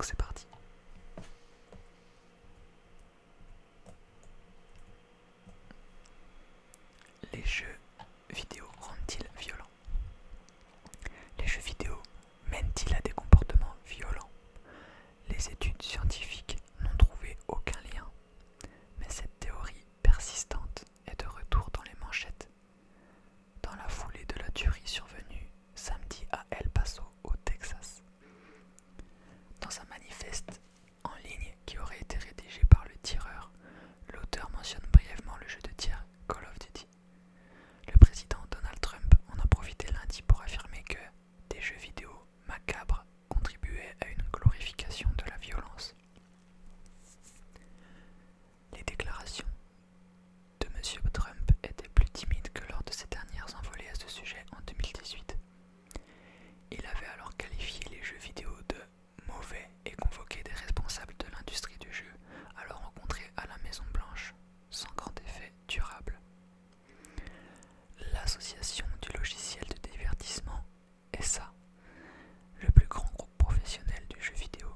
Donc c'est parti. Les jeux vidéo rendent-ils violents? Les jeux vidéo mènent-ils à des comportements violents? Les études scientifiques n'ont trouvé aucun lien, mais cette théorie persistante est de retour dans les manchettes. Dans la foulée de la tuerie survenue samedi à El Paso, au Texas. Dans un manifeste en ligne qui aurait été rédigé par le tireur, l'auteur mentionne brièvement le jeu de tir Call of Duty. Le président Donald Trump en a profité lundi pour affirmer que des jeux vidéo macabres contribuaient à une glorification de la violence. Les déclarations de M. Trump étaient plus timides que lors de ses dernières envolées à ce sujet en 2018. Il avait alors qualifié les jeux vidéo de mauvais et convoqué des responsables de l'industrie du jeu à le rencontrer à la Maison Blanche, sans grand effet durable. L'association du logiciel de divertissement ESA, le plus grand groupe professionnel du jeu vidéo,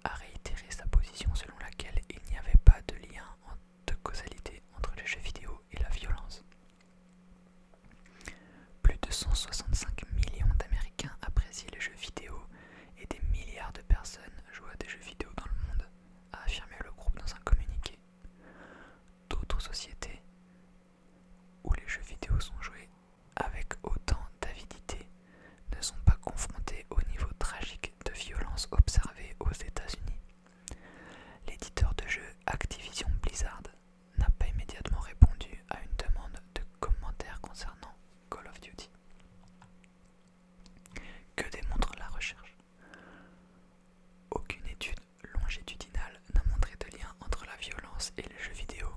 a réitéré sa position selon laquelle il n'y avait pas de lien de causalité entre les jeux vidéo et la violence. Plus de 165 millions d'Américains apprécient les jeux vidéo et des milliards de personnes jouent à des jeux vidéo dans le monde, a affirmé le groupe dans un communiqué. D'autres sociétés où les jeux vidéo sont joués avec autant d'avidité ne sont pas confrontées au niveau tragique de violence observé aux États-Unis. L'éditeur de jeux Activision Blizzard n'a pas immédiatement répondu à une demande de commentaires concernant Call of Duty. Que démontre la recherche? Aucune étude longitudinale n'a montré de lien entre la violence et les jeux vidéo,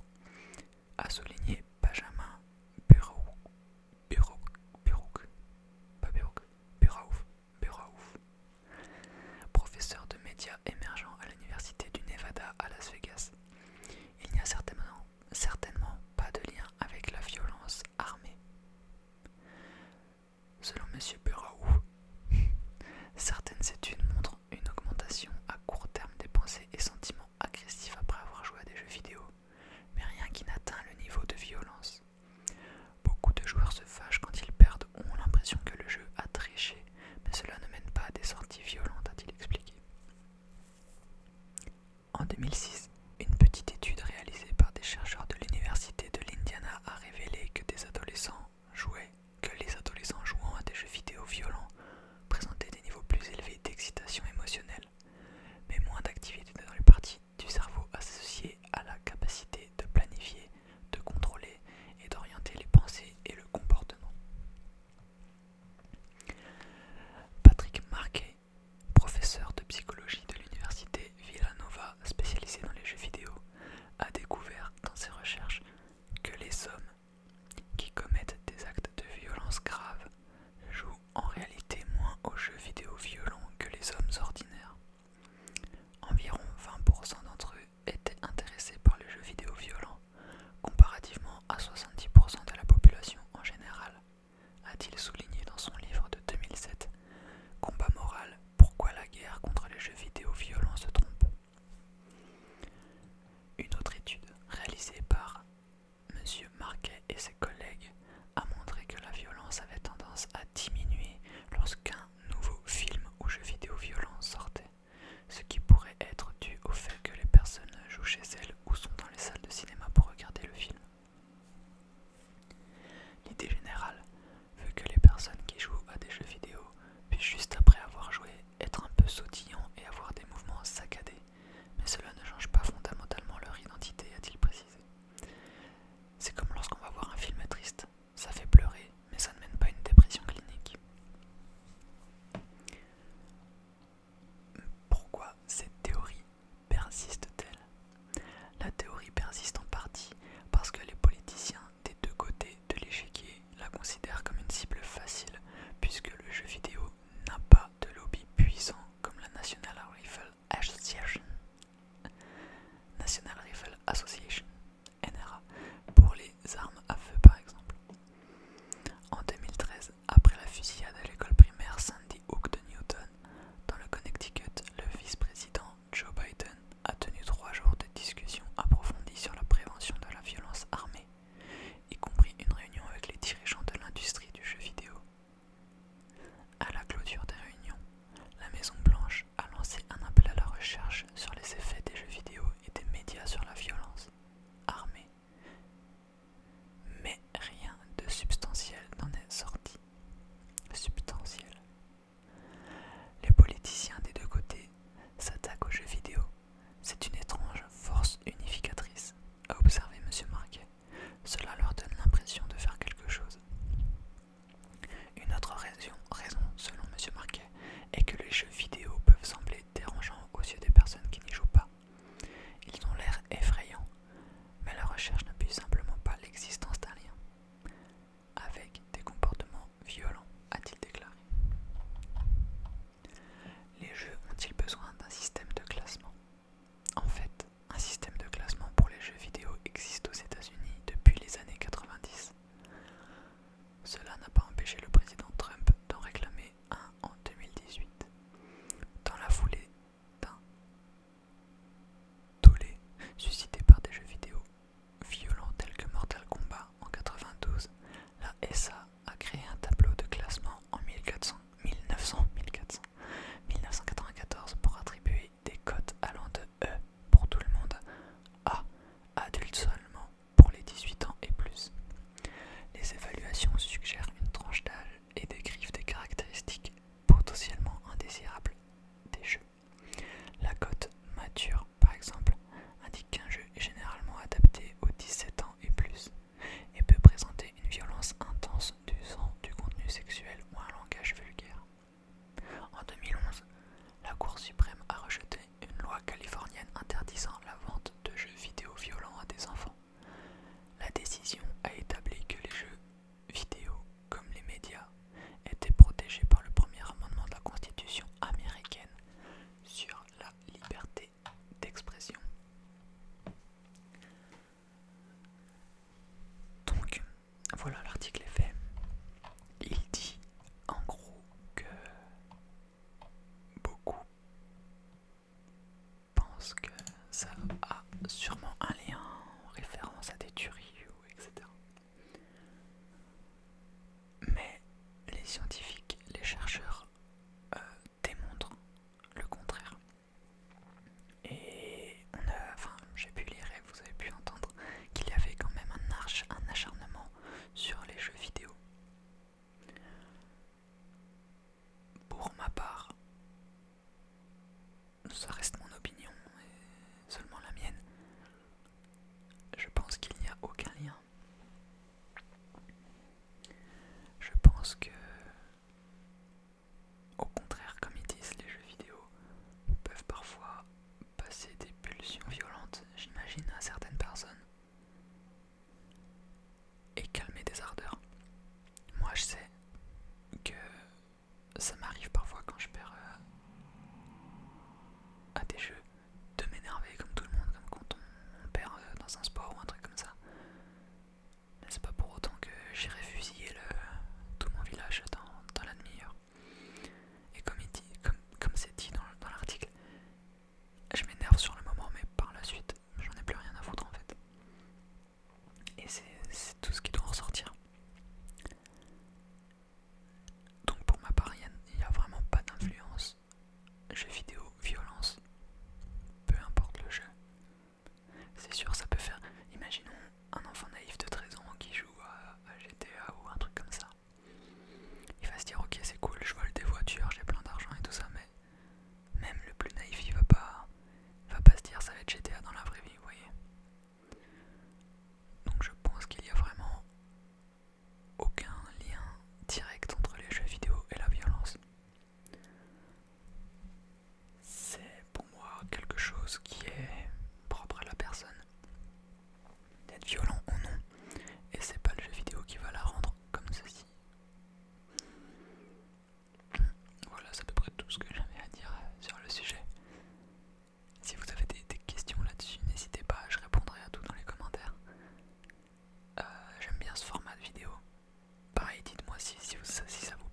a souligné Benjamin Buraouf, professeur de médias émergents à l'université du Nevada à Las Vegas. Il n'y a certainement pas de lien avec la violence armée. Selon M. Buraouf, certaines études montrent une augmentation à court terme des pensées et sentiments agressifs après avoir joué à des jeux vidéo, mais rien qui n'atteint le niveau de violence. Beaucoup de joueurs se fâchent quand ils perdent ou ont l'impression que le jeu a triché, mais cela ne mène pas à des sorties violentes, a-t-il expliqué. En 2006, une petite étude réalisée par des chercheurs de l'université de l'Indiana a révélé que les adolescents jouant à des jeux vidéo violents présentaient des niveaux plus élevés d'excitation émotionnelle, mais moins d'activité dans les parties du cerveau associées à la capacité de planifier, de contrôler et d'orienter les pensées et le comportement. Patrick Marquet, professeur de psychologie de l'université Villanova spécialisé dans les jeux vidéo, a découvert dans ses recherches que les hommes qui commettent des actes de violence graves jouent en réalité moins aux jeux vidéo violents que les hommes ordinaires. Environ 20% d'entre eux étaient intéressés par les jeux vidéo violents, comparativement à 70% de la population en général, a-t-il souligné dans son livre de 2007, Combat moral, pourquoi la guerre contre les jeux vidéo violents se trompe. Une autre étude réalisée par M. Marquet et ses collègues a montré que la violence avait tendance à diminuer lorsqu'un nouveau film ou jeu vidéo violent sortait, ce qui pourrait être dû au fait que les personnes jouent chez elles ou sont dans les salles de cinéma pour regarder le film. L'idée générale veut que les personnes qui jouent à des jeux vidéo puissent juste après avoir joué être un peu sautillants et avoir des mouvements saccadés, mais cela ne change pas fondamentalement leur identité, a-t-il précisé. C'est comme lorsqu'on va voir un film triste, ça fait pleurer, mais ça ne mène pas à une dépression clinique. Pourquoi cette théorie persiste-t-elle? La théorie persiste en partie parce que les politiciens des deux côtés de l'échiquier la considèrent comme une cible facile, puisque le jeu vidéo n'a pas de lobby puissant comme la National Rifle Association, NRA, pour les armes à feu par exemple. En 2013, après la fusillade à l'école primaire Sandy Hook de Newton, dans le Connecticut, le vice-président sûrement un lien en référence à des tueries ou etc. Mais les scientifiques, les chercheurs démontrent le contraire. Et j'ai pu lire et vous avez pu entendre qu'il y avait quand même un acharnement sur les jeux vidéo. Pour ma part, ça reste mon opinion et seulement la mienne. Je pense qu'il n'y a aucun lien. Je pense que, au contraire, comme ils disent, les jeux vidéo peuvent parfois passer des pulsions violentes, j'imagine, à certaines personnes, et calmer des ardeurs. Moi, je sais que ça m'arrive parfois quand je perds à des jeux de m'énerver comme tout le monde, comme quand on perd dans un sport ou un truc comme ça. Mais c'est pas pour autant que j'irai fusiller tout mon village dans la demi-heure. Et comme c'est dit dans l'article, je m'énerve sur le moment, mais par la suite, j'en ai plus rien à foutre en fait. Et c'est tout ce qui doit ressortir. Donc pour ma part, il n'y a vraiment pas d'influence. Jeux vidéo, violence, peu importe le jeu. C'est sûr, ça peut faire. Imaginons un enfant naïf de 13 ans qui joue à GTA ou un truc comme ça. Il va se dire ok, c'est cool, je vole des voitures, j'ai plein d'argent et tout ça, mais même le plus naïf, il va pas se dire ça va être GTA dans la vraie vie, vous voyez. Donc je pense qu'il y a vraiment aucun lien direct entre les jeux vidéo et la violence. C'est pour moi quelque chose qui est propre à la personne. D'être violent ou non. Et c'est pas le jeu vidéo qui va la rendre comme ceci. Voilà, c'est à peu près tout ce que j'avais à dire sur le sujet. Si vous avez des questions là-dessus, n'hésitez pas, je répondrai à tout dans les commentaires. J'aime bien ce format de vidéo. Pareil, dites-moi si ça vous